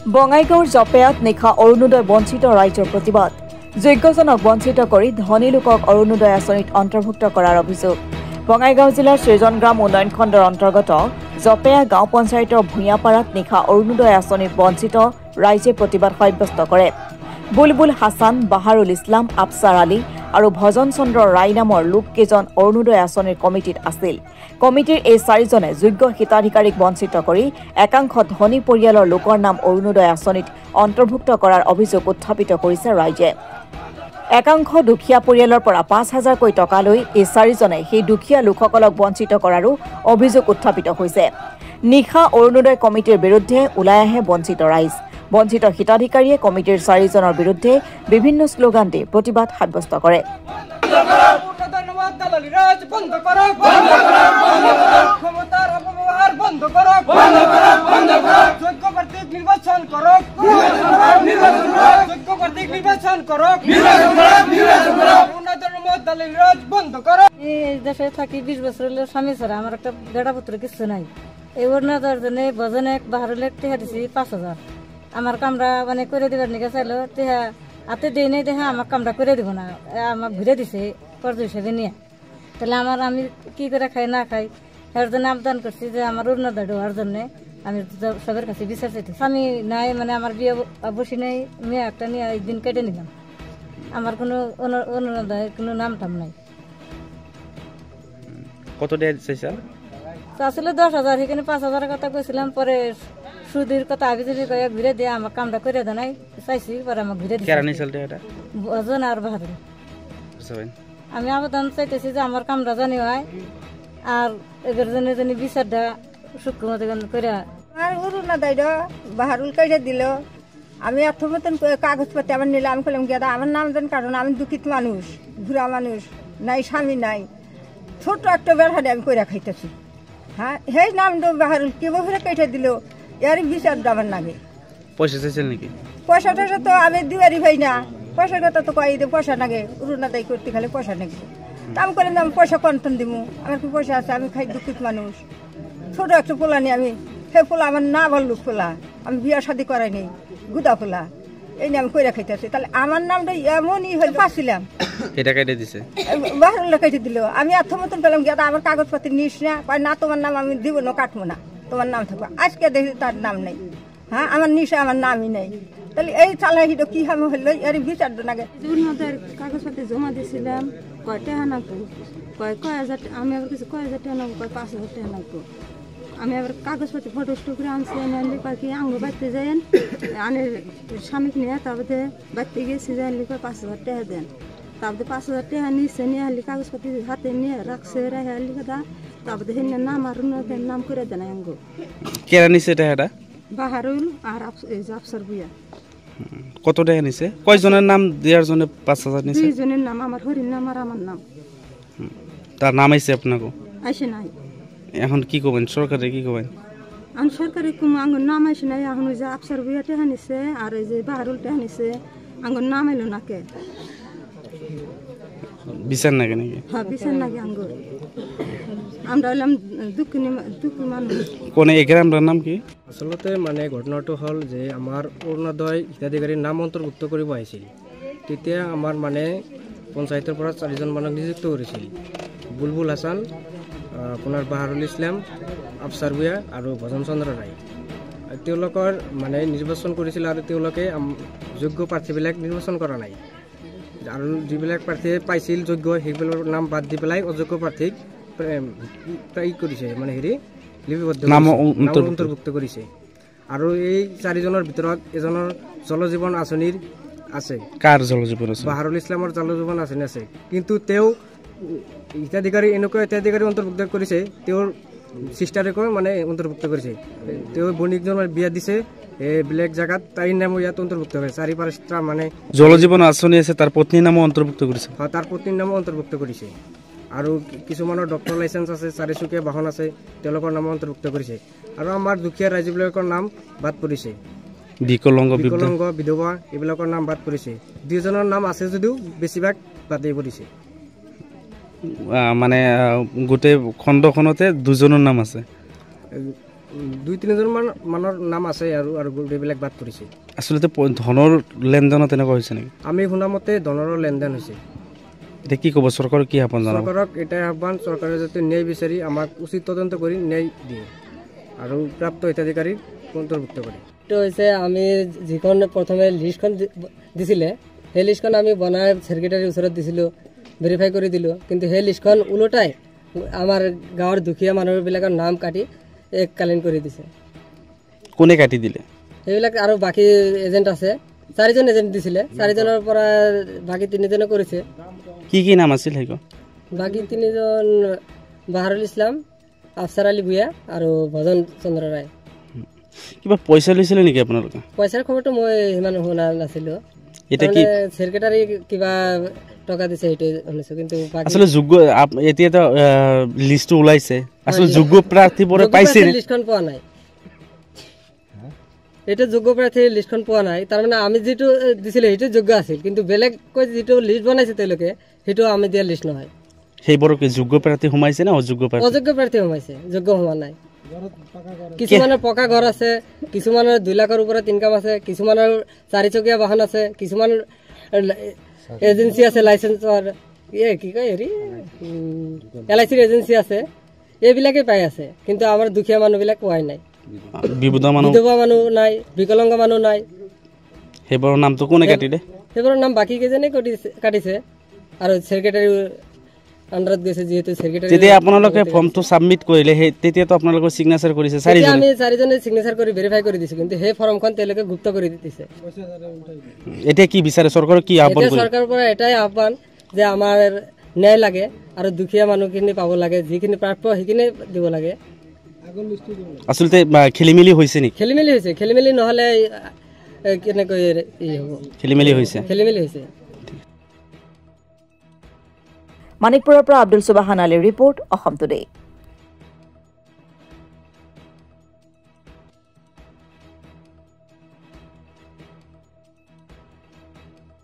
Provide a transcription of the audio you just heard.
বঙাইগাঁৱৰ জপেয়াত নিশা অৰুণোদয় বঞ্চিত ৰাইজৰ প্ৰতিবাদ যোগ্যজনক বঞ্চিত কৰি ধনী লোকক অৰুণোদয় আঁচনিত অন্তৰ্ভুক্ত কৰাৰ অভিযোগ বঙাইগাঁও জিলাৰ সৃজনগ্ৰাম উন্নয়ন খণ্ডৰ অন্তৰ্গত জপেয়া গাঁও পঞ্চায়তৰ ভূঞাপাৰাত নিশা অৰুণোদয় আঁচনিত বঞ্চিত ৰাইজে প্ৰতিবাদ সাব্যস্ত কৰে বুলবুল হাছান বাহাৰুল ইছলাম আফছাৰ আলী আৰু ভজন চন্দ্ৰ ৰায় নামৰ লোককেইজন অৰুণোদয় আঁচনিৰ কমিটিত আছিল কমিটিৰ এই চাৰিজনে যোগ্য হিতাধিকাৰীক বঞ্চিত কৰি একাংশ ধনী পৰিয়ালৰ লোকৰ নাম অৰুণোদয় আঁচনিত অন্তৰ্ভুক্ত কৰাৰ অভিযোগ উত্থাপিত কৰিছে ৰাইজে একাংশ দুখীয়া পৰিয়ালৰ পৰা ৫,০০০ কৈ টকা লৈ এই চাৰিজনে সেই দুখীয়া লোকসকলক বঞ্চিত কৰাৰো অভিযোগ উত্থাপিত হৈছে নিশা অৰুণোদয় কমিটিৰ বিৰুদ্ধে ওলাই আহে বঞ্চিত ৰাইজ বঞ্চিত হিতাধিকাৰীয়ে কমিটিৰ চাৰিজনৰ বিৰুদ্ধে বিভিন্ন শ্লোগান দি প্ৰতিবাদ সাব্যস্ত কৰে দেশে থাকি 20 বছর হলো স্বামী ছাড়া আমার একটা বেড়া পুত্র কিছু নাই এই অরুণাদর জন্য ভজনে বাহারুলে টেহা দিছি 5,000 আমার কামরা মানে করে দিবার নিকে চাইলো টেহা হাতে দেই নাই দেখা আমার কামরা করে দিব না আমার ঘুরে দিছে কর্জ হিসেবে নিয়ে তাহলে আমি কি করে খাই না খাই এর জন্য আবেদন করছি যে আমার অরুণোদয় দেওয়ার জন্য আমি সবার কাছে বিচার চাইছি স্বামী নাই মানে আমার বিয়ে বসি নাই মেয়ে একটা নিয়ে একদিন কেটে নিলাম আমার কোনো অরুণোদয় কোনো নাম টাম নাই কত দেয় চাইছেন আসলে 10,000 এখানে 5,000 কথা কইছিলাম পরে সুদের কথা আবিজুরি কয়ে ঘুরে দিয়ে আমার কামটা করে দেয় নাই চাইছি পরে আমার ঘুরে দিয়ে কেরানি চলতে এটা ভজন আর বাহাদুর আমি আবেদন চাইতেছি যে আমার কামটা জানি হয় আর এদের জন্য জানি বিচারটা সুক্ষমত করে আর অরুণোদয় বাহারুল কেটে দিল আমি এত মতন কাগজপত্র আমার নিলাম আমি বললাম গেদা আমার নাম জান কারণ আমি দুঃখিত মানুষ ঘুরা মানুষ নাই স্বামী নাই ছোট একটা বেড়া আমি করে খাইতেছি হ্যাঁ সেই নাম বাহারুল কিভাবে কেটে দিল এর বিচার আমার নাগে পয়সা চাইছেন নাকি পয়সা টয়সা তো আমি দিবারি ভাই না পয়সার কথা তো কয়ে পয়সা নাগে অরুণোদয় করতে খালি পয়সা নাগে আমি করলাম আমি পয়সা কন্টন দিব আমার কি পয়সা আছে আমি খাই দুঃখিত মানুষ ছোট একটা পোলা নি আমি সে পোলা আমার না ভাল্লুক পোলা আমি বিয়া শাদি করাই নেই গুদা পোলা এই নিয়ে আমি কইরা খাইতেছি তাহলে আমার নামটা এমনই হয়ে পাচ্ছিলাম এটা কেটে দিছে বাহারুল কেটে দিল আমি এত মতন পেলাম গিয়ে আমার কাগজপত্র নিস না কয় না তোমার নাম আমি দিব না কাটবো না তোমার নাম থাকবে আজকে দেখি তার নাম নেই হ্যাঁ আমার নিশে আমার নামই নেই তাহলে এই চালাহিটা কি হবে হলো এর বিচার নাগে অরুণোদয়ের কাগজপত্র জমা দিয়েছিলাম কয় টাকা নাকবো কয় 1,000 আমি আবার কিছু 1,000 টাকা নাকবো কয় 5,000 টাকা নাকবো আমি আবার কাগজপত্র ফটো করে আনছি আনলে কয় কি আঙ্গ বাড়তে যাইন আনে স্বামীকে নিয়ে তারপরে বাড়তে গেছি যাই কয় 5,000 টাকা দেন তারপরে 5,000 টাকা নিচ্ছে নিয়ে হালি কাগজপত্র হাতে নিয়ে রাখছে রেখে হালি কথা তারপরে হেন নাম আর অরুণোদয়ের নাম করে দেন আঙ্গ কেরা নিছে টাকাটা বাহারুল আর আফসার ভুইয়া কত টাকা নিছে কয়জনের নাম দেওয়ার জন্য 5,000 নিছে দুইজনের নাম আমার হরির নাম আর আমার নাম তার নাম আইছে আপনাকে আইসে নাই এখন কি করবেন সরকারে কি করবেন আমি সরকারি কোনো আঙ্গুর নাম আইসে নাই এখন ওই যে আফসার ভুইয়া টেহা নিছে আর ওই যে বাহারুল টেহা নিছে আঙ্গুর নাম এলো নাকে বিচার নাকি নাকি হ্যাঁ বিচার নাকি আঙ্গুর আমরা হলাম দুঃখী মানুষ কোন এই গ্রামটার নাম কি আসলতে মানে ঘটনাটো হল যে আমার অরুণোদয় হিতাধিকারীর নাম অন্তর্ভুক্ত কৰিব আহিছিল তেতিয়া আমাৰ মানে পঞ্চায়তেৰ পৰা 4জন মানুষ নিযুক্ত কৰেছিল বুলবুল হাছান আপোনাৰ বাহাৰুল ইছলাম আফছাৰ ভুঞা আৰু ভজন চন্দ্ৰ ৰায় তেওঁলোকৰ মানে নিৰ্বাচন কৰিছিল আৰু তেওঁলোকে যোগ্য প্ৰাৰ্থীবিলাক নিৰ্বাচন কৰা নাই আৰু যিবিলাক প্ৰাৰ্থীয়ে পাইছিল যোগ্য সেইবিলাকৰ নাম বাদ দি পেলাই অযোগ্য প্ৰাৰ্থীক কৰিছে মানে হেৰি লিপিবদ্ধ নাম অন্তৰ্ভুক্ত কৰিছে আৰু এই 4জনৰ ভিতৰত এজনৰ জলজীৱন আঁচনিৰ আছে কাৰ জলজীৱন আছে বাহাৰুল ইছলামৰ জলজীৱন আঁচনি আছে কিন্তু তেওঁ হিতাধিকাৰী এনেকুৱা হিতাধিকাৰী অন্তৰ্ভুক্ত কৰিছে তেওঁৰ সিস্টাৰেকো মানে অন্তৰ্ভুক্ত কৰিছে তেওঁ বণিকজনৰ বিয়া দিছে ব্লেক জায়গাত তাই নাম ইয়াত অন্তর্ভুক্ত হয়েছে 4-5টা মানে জলজীবন আঁচনি আছে তার পত্নীর নামও অন্তর্ভুক্ত করেছে হ্যাঁ তার পত্নীর নামও অন্তর্ভুক্ত করেছে আৰু কিছুমানৰ ডক্টৰ লাইসেন্স আছে 4চকীয়া বাহন আছে তেওঁলোকৰ নাম অন্তৰ্ভুক্ত কৰিছে আৰু আমাৰ দুখীয়া ৰাইজবিলাকৰ নাম বাদ পৰিছে বিকলাংগ বিধৱা এইবিলাকৰ নাম বাদ পৰিছে দুজনৰ নাম আছে যদিও বেছিভাগ বাদেই পৰিছে মানে গোটেই খণ্ডখনতে দুজনৰ নাম আছে 2-3জন মানৰ নাম আছে আৰু গোটেইবিলাক বাদ পৰিছে। আচলতে ধনৰ লেনদেন তেনেকুৱা হৈছে নেকি? আমি শুনা মতে ধনৰ লেনদেন হৈছে। এতিয়া কি ক'ব চৰকাৰক কি আহ্বান জনাব? চৰকাৰক এটাই আহ্বান, চৰকাৰে যাতে ন্যায় বিচাৰি আমাক উচিত তদন্ত কৰি ন্যায় দিয়ে আৰু প্ৰাপ্ত হিতাধিকাৰীক অন্তৰ্ভুক্ত কৰে। এইটো হৈছে আমি যিখন প্ৰথমে লিষ্টখন দিছিলে সেই লিষ্টখন আমি বনাই ছেক্ৰেটাৰীৰ ওচৰত দিছিলোঁ, ভেৰিফাই কৰি দিলোঁ, কিন্তু সেই লিষ্টখন ওলোটাই আমাৰ গাঁৱৰ দুখীয়া মানুহবিলাকৰ নাম কাটি এককালীন কৰি দিছে। কোনে কাটি দিলে? সেইবিলাক আৰু বাকী এজেণ্ট আছে, 4জন এজেণ্ট দিছিলে, 4জনৰ পৰা বাকী 3জনে কৰিছে। কি নাম আছিল সেইখন? বাকী 3জন বাহাৰুল ইছলাম, আফছাৰ আলী ভূঞা আৰু ভজন চন্দ্ৰ ৰায়। কিবা পইচা লৈছিলে নেকি আপোনালোকে? পইচাৰ খবৰটো মই সিমান শুনা নাছিলোঁ। এতিয়া কি ছেক্ৰেটাৰী কিবা টকা দিছে সেইটো শুনিছোঁ, কিন্তু আচলতে যোগ্য এতিয়া লিষ্টটো ওলাইছে, আচলতে যোগ্য প্ৰাৰ্থীবোৰে পাইছে লিষ্টখন পোৱা নাই। এইটো যোগ্য প্ৰাৰ্থীৰ লিষ্টখন পোৱা নাই, তাৰমানে আমি যিটো দিছিলে সেইটো যোগ্য আছিল, কিন্তু বেলেগকৈ যিটো লিষ্ট বনাইছে তেওঁলোকে সেইটো আমি দিয়া লিষ্ট নহয়। সেইবোৰ যোগ্য প্ৰাৰ্থী সোমাইছে না অযোগ্য প্ৰাৰ্থী? অযোগ্য প্ৰাৰ্থী সোমাইছে, যোগ্য সোমোৱা নাই। কিছুমানৰ পকা ঘৰ আছে, কিছুমানৰ 2 লাখৰ ওপৰত ইনকাম আছে, কিছুমানৰ 4চকীয়া বাহন আছে, কিছুমান এজেঞ্চি আছে লাইচেন্সৰ, কি কয় হেৰি LICৰ এজেঞ্চি আছে, এইবিলাকে পাই আছে, কিন্তু আমাৰ দুখীয়া মানুহবিলাক পোৱাই নাই। বিধৱা মানুহ নাই, বিকলাংগ মানুহ নাই। সেইবোৰৰ নামটো কোনে কাটিলে? সেইবোৰৰ নাম বাকী কেইজনে কাটিছে আৰু ছেক্ৰেটাৰী আন্ডাৰত গৈছে, যিহেতু ছেক্ৰেটাৰী। যেতিয়া আপোনালোকে ফৰ্মটো সাবমিট কৰিলে তেতিয়াতো আপোনালোকে সিগনেচাৰ কৰিছে 4জনে? আমি 4জনে সিগনেচাৰ কৰি ভেৰিফাই কৰি দিছো, কিন্তু সেই ফৰ্মখন তেওঁলোকে গুপ্ত কৰি দিছে। এতিয়া কি বিচাৰে চৰকাৰক কি আহ্বান কৰে? চৰকাৰৰ পৰা এটাই আহ্বান যে আমাৰ ন্যায় লাগে আৰু দুখীয়া মানুহখিনি পাব লাগে, যিখিনি প্ৰাপ্য সেইখিনি দিব লাগে। আচলতে খেলিমেলি হৈছে নেকি? খেলিমেলি হৈছে, খেলিমেলি নহ'লে কেনেকৈ হ'ব? খেলিমেলি হৈছে। মানিকপুৰৰ পৰা আব্দুল সুবাহান আলীৰ ৰিপৰ্ট, অসম টুডে।